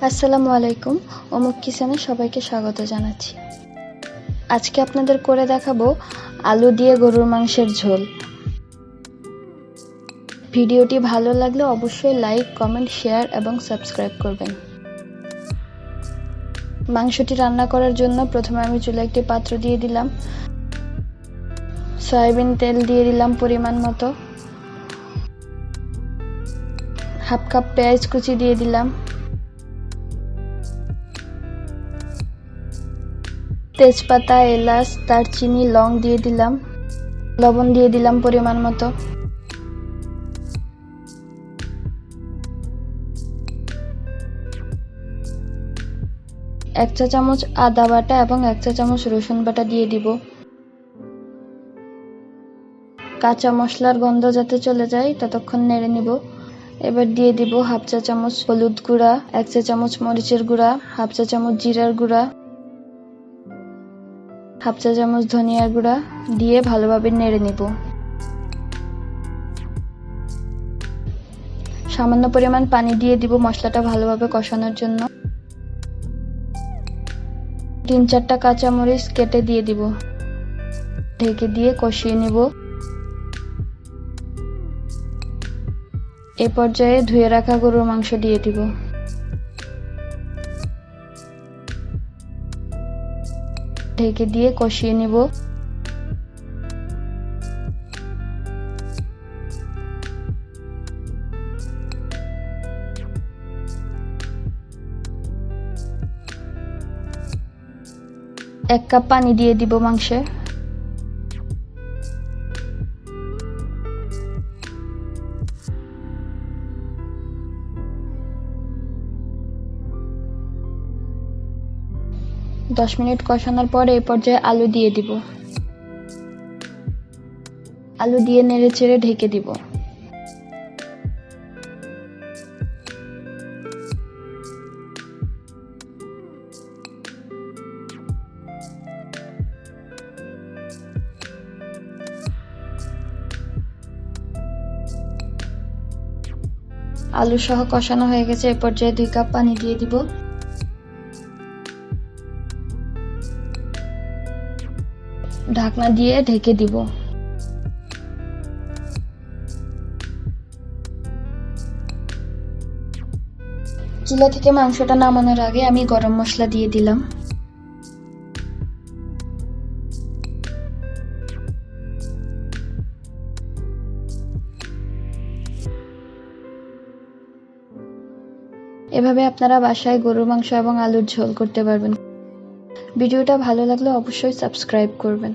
আসসালামু আলাইকুম। অমুক কিচেনে সবাইকে স্বাগত জানাচ্ছি। আজকে আপনাদের করে দেখাবো আলু দিয়ে গরুর মাংসের ঝোল। ভিডিওটি ভালো লাগলে অবশ্যই লাইক, কমেন্ট, শেয়ার এবং সাবস্ক্রাইব করবেন। মাংসটি রান্না করার জন্য প্রথমে আমি চুলায় একটি পাত্র দিয়ে দিলাম। সয়াবিন তেল দিয়ে দিলাম পরিমাণ মতো। হাফ কাপ পেঁয়াজ কুচি দিয়ে দিলাম। তেজপাতা, এলাচ, দারচিনি, লং দিয়ে দিলাম। লবণ দিয়ে দিলাম পরিমাণ মতো। এক চা চামচ আদা বাটা এবং 1 চা চামচ রসুন বাটা দিয়ে দিব। কাঁচা মশলার গন্ধ যাতে চলে যায় ততক্ষণ নেড়ে নিব। এবার দিয়ে দিব হাফ চা চামচ হলুদ গুঁড়া, 1 চা চামচ মরিচের গুঁড়া, হাফ চা চামচ জিরার গুঁড়া, হাফ চা চামচ ধনিয়ার গুঁড়া দিয়ে ভালোভাবে নেড়ে নিব। সামান্য পরিমাণ পানি দিয়ে দিব মশলাটা ভালোভাবে কষানোর জন্য। 3-4টা কাঁচামরিচ কেটে দিয়ে দিব। ঢেকে দিয়ে কষিয়ে নিব। এ পর্যায়ে ধুয়ে রাখা গরুর মাংস দিয়ে দিব। ঢেকে দিয়ে কষিয়ে নিব। এক কাপ পানি দিয়ে দিব মাংসে। দশ মিনিট কষানোর পর এই পর্যায়ে আলু দিয়ে দিব। আলু দিয়ে নেড়ে চেড়ে ঢেকে দিব। আলু সহ কষানো হয়ে গেছে। এ পর্যায়ে 2 কাপ পানি দিয়ে দিব। ঢাকনা দিয়ে ঢেকে দিব। চুলা থেকে মাংসটা নামানোর আগে আমি গরম মশলা দিয়ে দিলাম। এভাবে আপনারা বাসায় গরুর মাংস এবং আলুর ঝোল করতে পারবেন। ভিডিওটা ভালো লাগলে অবশ্যই সাবস্ক্রাইব করবেন।